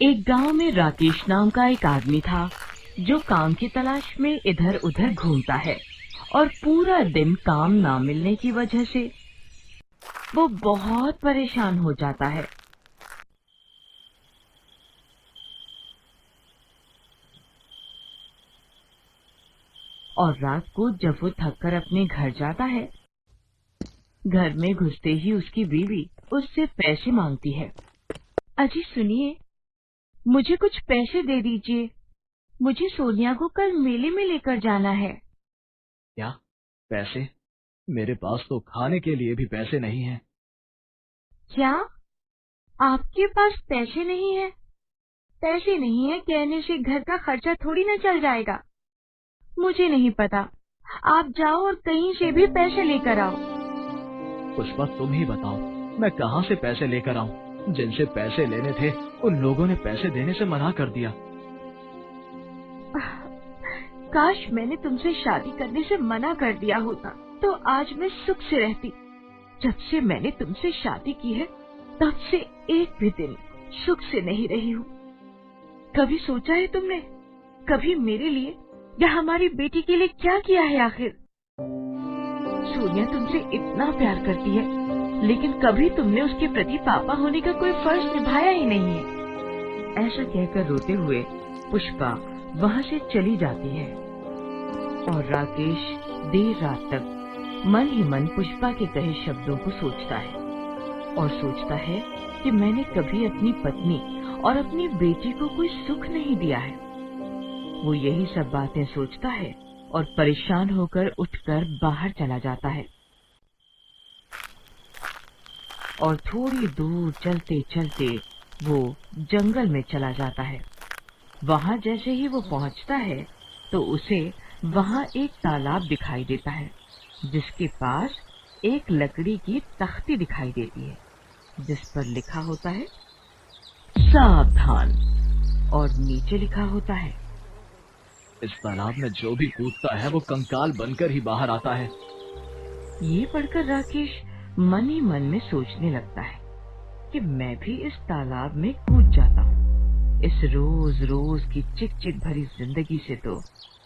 एक गांव में राकेश नाम का एक आदमी था जो काम की तलाश में इधर उधर घूमता है और पूरा दिन काम ना मिलने की वजह से वो बहुत परेशान हो जाता है। और रात को जब वो थककर अपने घर जाता है, घर में घुसते ही उसकी बीवी उससे पैसे मांगती है। अजी सुनिए, मुझे कुछ पैसे दे दीजिए, मुझे सोनिया को कल मेले में लेकर जाना है। क्या पैसे? मेरे पास तो खाने के लिए भी पैसे नहीं हैं। क्या आपके पास पैसे नहीं है? पैसे नहीं है कहने से घर का खर्चा थोड़ी ना चल जाएगा। मुझे नहीं पता, आप जाओ और कहीं से भी पैसे लेकर आओ। पुष्पा तुम ही बताओ, मैं कहाँ से पैसे लेकर आऊँ? जिनसे पैसे लेने थे उन लोगों ने पैसे देने से मना कर दिया। काश मैंने तुमसे शादी करने से मना कर दिया होता तो आज मैं सुख से रहती। जब से मैंने तुमसे शादी की है तब से एक भी दिन सुख से नहीं रही हूँ। कभी सोचा है तुमने, कभी मेरे लिए या हमारी बेटी के लिए क्या किया है? आखिर सोनिया तुमसे इतना प्यार करती है, लेकिन कभी तुमने उसके प्रति पापा होने का कोई फर्ज निभाया ही नहीं है। ऐसा कहकर रोते हुए पुष्पा वहाँ से चली जाती है और राकेश देर रात तक मन ही मन पुष्पा के कहे शब्दों को सोचता है और सोचता है कि मैंने कभी अपनी पत्नी और अपनी बेटी को कोई सुख नहीं दिया है। वो यही सब बातें सोचता है और परेशान होकर उठकर बाहर चला जाता है और थोड़ी दूर चलते चलते वो जंगल में चला जाता है। वहाँ जैसे ही वो पहुँचता है तो उसे वहाँ एक तालाब दिखाई देता है जिसके पास एक लकड़ी की तख्ती दिखाई देती है जिस पर लिखा होता है सावधान और नीचे लिखा होता है इस तालाब में जो भी कूदता है वो कंकाल बनकर ही बाहर आता है। ये पढ़कर राकेश मन ही मन में सोचने लगता है कि मैं भी इस तालाब में कूद जाता हूँ। इस रोज रोज की चिक चिक भरी जिंदगी से तो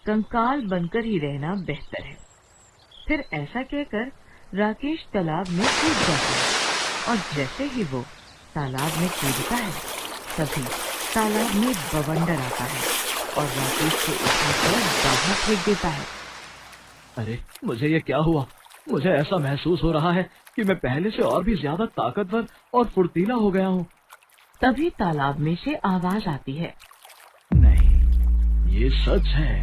कंकाल बनकर ही रहना बेहतर है। फिर ऐसा कहकर राकेश तालाब में कूद जाता है और जैसे ही वो तालाब में कूदता है तभी तालाब में बवंडर आता है और राकेश को उठाकर बाहर फेंक देता है। अरे मुझे ये क्या हुआ? मुझे ऐसा महसूस हो रहा है कि मैं पहले से और भी ज्यादा ताकतवर और फुर्तीला हो गया हूँ। तभी तालाब में से आवाज आती है, नहीं, ये सच है।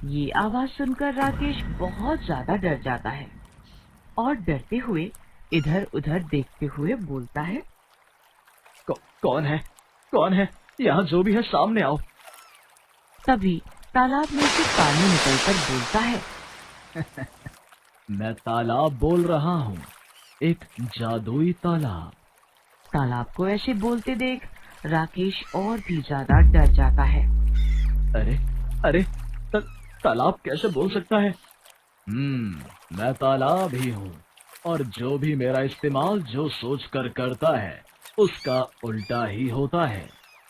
ये आवाज सुनकर राकेश बहुत ज्यादा डर जाता है और डरते हुए इधर उधर देखते हुए बोलता है, कौन है? कौन है? यहाँ जो भी है सामने आओ। तभी तालाब में से पानी निकलकर बोलता है, मैं तालाब बोल रहा हूँ, एक जादुई तालाब। तालाब को ऐसे बोलते देख राकेश और भी ज्यादा डर जाता है। अरे अरे तालाब कैसे बोल सकता है? मैं तालाब ही हूँ और जो भी मेरा इस्तेमाल जो सोच कर करता है उसका उल्टा ही होता है।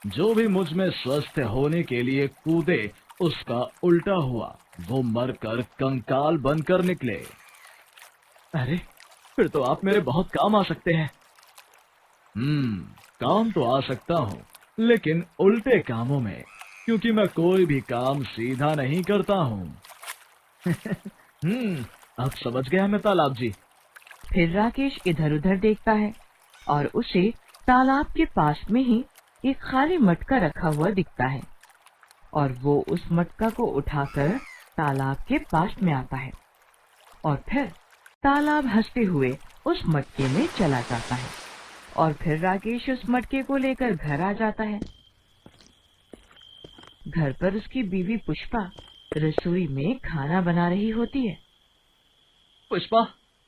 जो भी मुझ में स्वस्थ होने के लिए कूदे उसका उल्टा हुआ, वो मरकर कंकाल बनकर निकले। अरे फिर तो आप मेरे बहुत काम आ सकते हैं। काम तो आ सकता हूँ, लेकिन उल्टे कामों में, क्योंकि मैं कोई भी काम सीधा नहीं करता हूँ। अब समझ गया मैं तालाब जी। फिर राकेश इधर उधर देखता है और उसे तालाब के पास में ही एक खाली मटका रखा हुआ दिखता है और वो उस मटका को उठाकर तालाब के पास में आता है और फिर तालाब हंसते हुए उस मटके में चला जाता है और फिर राकेश उस मटके को लेकर घर आ जाता है। घर पर उसकी बीवी पुष्पा रसोई में खाना बना रही होती है। पुष्पा,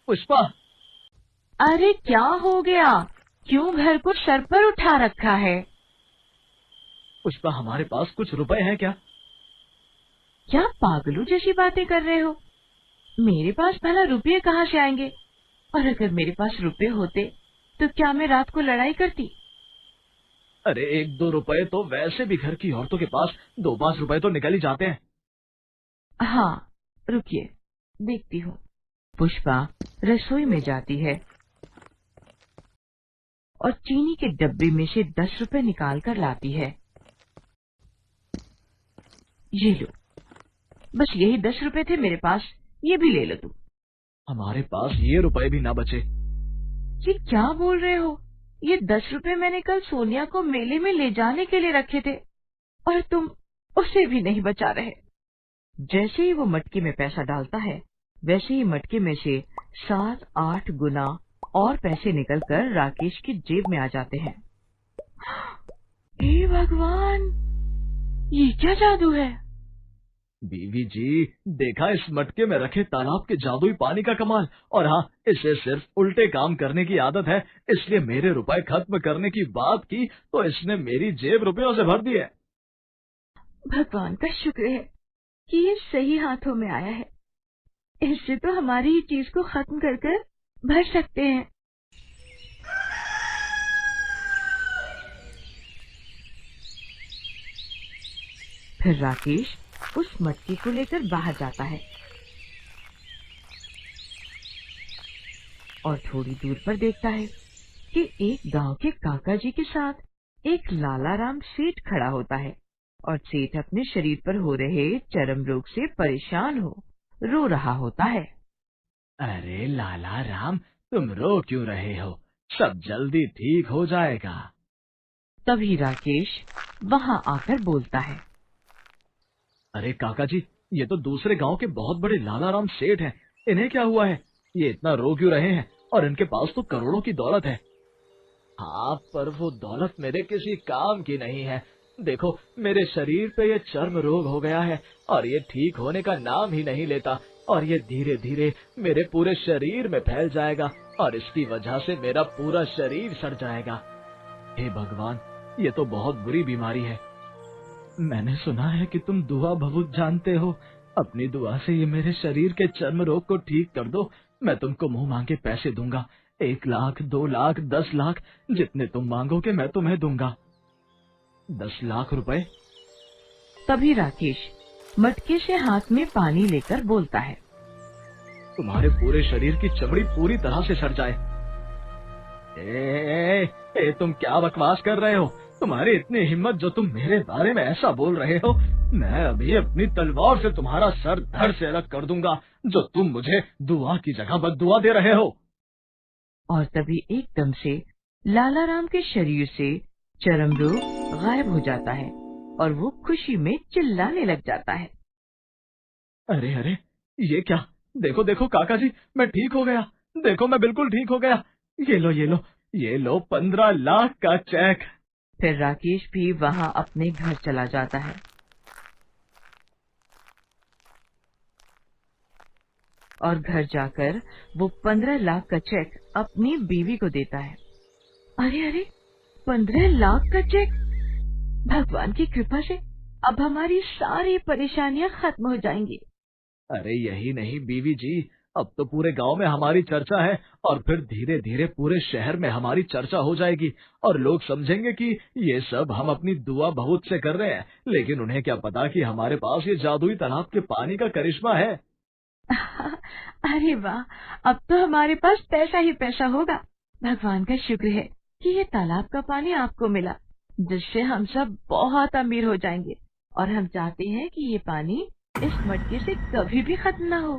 पुष्पा! अरे क्या हो गया? क्यों घर को सर पर उठा रखा है? पुष्पा, हमारे पास कुछ रुपए हैं क्या? क्या पागलों जैसी बातें कर रहे हो? मेरे पास भला रुपये कहाँ से आएंगे? और अगर मेरे पास रुपये होते तो क्या मैं रात को लड़ाई करती? अरे 1-2 रुपए तो वैसे भी घर की औरतों के पास 2-5 रुपए तो निकल ही जाते हैं। हाँ, रुकिए, देखती हूँ। पुष्पा रसोई में जाती है और चीनी के डब्बे में से 10 रुपए निकाल कर लाती है। ये लो, बस यही 10 रुपए थे मेरे पास, ये भी ले लो तुम। हमारे पास ये रुपए भी ना बचे। ये क्या बोल रहे हो? ये 10 रुपए मैंने कल सोनिया को मेले में ले जाने के लिए रखे थे और तुम उसे भी नहीं बचा रहे। जैसे ही वो मटके में पैसा डालता है, वैसे ही मटके में से 7-8 गुना और पैसे निकलकर राकेश की जेब में आ जाते हैं। हे भगवान, ये क्या जादू है? बीवी जी, देखा इस मटके में रखे तालाब के जादुई पानी का कमाल। और हाँ, इसे सिर्फ उल्टे काम करने की आदत है, इसलिए मेरे रुपए खत्म करने की बात की तो इसने मेरी जेब रुपयों से भर दी है। भगवान का शुक्र है कि ये सही हाथों में आया है। इससे तो हमारी ही चीज को खत्म कर कर भर सकते हैं। फिर राकेश उस मटके को लेकर बाहर जाता है और थोड़ी दूर पर देखता है कि एक गांव के काका जी के साथ एक लालाराम सेठ खड़ा होता है और सेठ अपने शरीर पर हो रहे चर्म रोग से परेशान हो रो रहा होता है। अरे लाला राम, तुम रो क्यों रहे हो? सब जल्दी ठीक हो जाएगा। तभी राकेश वहां आकर बोलता है। अरे काका जी, ये तो दूसरे गांव के बहुत बड़े लालाराम सेठ हैं। इन्हें क्या हुआ है? ये इतना रो क्यों रहे हैं? और इनके पास तो करोड़ों की दौलत है। हाँ, पर वो दौलत मेरे किसी काम की नहीं है। देखो, मेरे शरीर पे ये चर्म रोग हो गया है और ये ठीक होने का नाम ही नहीं लेता, और ये धीरे धीरे मेरे पूरे शरीर में फैल जाएगा और इसकी वजह से मेरा पूरा शरीर सड़ जाएगा। हे भगवान, ये तो बहुत बुरी बीमारी है। मैंने सुना है कि तुम दुआ बहुत जानते हो। अपनी दुआ से ये मेरे शरीर के चर्म रोग को ठीक कर दो। मैं तुमको मुंह मांगे पैसे दूंगा। 1 लाख, 2 लाख, 10 लाख, जितने तुम मांगोगे मैं तुम्हें दूंगा। 10 लाख रुपए? तभी राकेश मटके से हाथ में पानी लेकर बोलता है। तुम्हारे पूरे शरीर की चमड़ी पूरी तरह से सड़ जाए। तुम क्या बकवास कर रहे हो? तुम्हारी इतनी हिम्मत जो तुम मेरे बारे में ऐसा बोल रहे हो? मैं अभी अपनी तलवार से तुम्हारा सर धड़ से अलग कर दूंगा, जो तुम मुझे दुआ की जगह बद्दुआ दे रहे हो। और तभी एकदम से लालाराम के शरीर से चर्म रोग गायब हो जाता है और वो खुशी में चिल्लाने लग जाता है। अरे अरे, ये क्या? देखो देखो काका जी, मैं ठीक हो गया। देखो, मैं बिल्कुल ठीक हो गया। ये लो ये लो, ये लो 15 लाख का चेक। फिर राकेश भी वहां अपने घर चला जाता है और घर जाकर वो 15 लाख का चेक अपनी बीवी को देता है। अरे अरे, 15 लाख का चेक! भगवान की कृपा से अब हमारी सारी परेशानियां खत्म हो जाएंगी। अरे यही नहीं बीवी जी, अब तो पूरे गांव में हमारी चर्चा है और फिर धीरे धीरे पूरे शहर में हमारी चर्चा हो जाएगी और लोग समझेंगे कि ये सब हम अपनी दुआ बहुत से कर रहे हैं, लेकिन उन्हें क्या पता कि हमारे पास ये जादुई तालाब के पानी का करिश्मा है। अरे वाह, अब तो हमारे पास पैसा ही पैसा होगा। भगवान का शुक्र है कि ये तालाब का पानी आपको मिला, जिससे हम सब बहुत अमीर हो जाएंगे और हम चाहते हैं कि ये पानी इस मटके से कभी भी खत्म ना हो।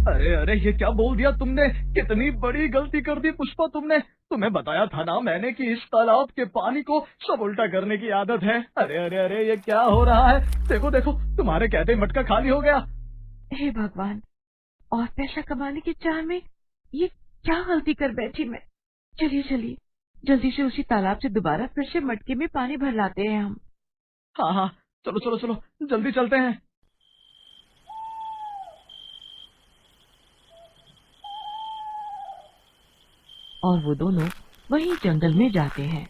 अरे अरे, ये क्या बोल दिया तुमने? कितनी बड़ी गलती कर दी पुष्पा तुमने। तुम्हें बताया था ना मैंने कि इस तालाब के पानी को सब उल्टा करने की आदत है। अरे अरे अरे, ये क्या हो रहा है? देखो देखो, तुम्हारे कहते ही मटका खाली हो गया। हे भगवान, और पैसा कमाने की चाह में ये क्या गलती कर बैठी मैं। चलिए चलिए, जल्दी से उसी तालाब से दोबारा फिर से मटके में पानी भर लाते हैं हम। हाँ हाँ, चलो चलो चलो, जल्दी चलते हैं। और वो दोनों वहीं जंगल में जाते हैं।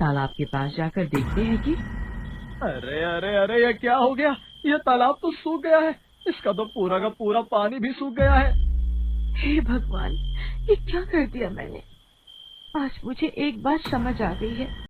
तालाब के पास जाकर देखते हैं कि अरे अरे अरे, ये क्या हो गया? ये तालाब तो सूख गया है। इसका तो पूरा का पूरा पानी भी सूख गया है। हे भगवान, ये क्या कर दिया मैंने? आज मुझे एक बात समझ आ गई है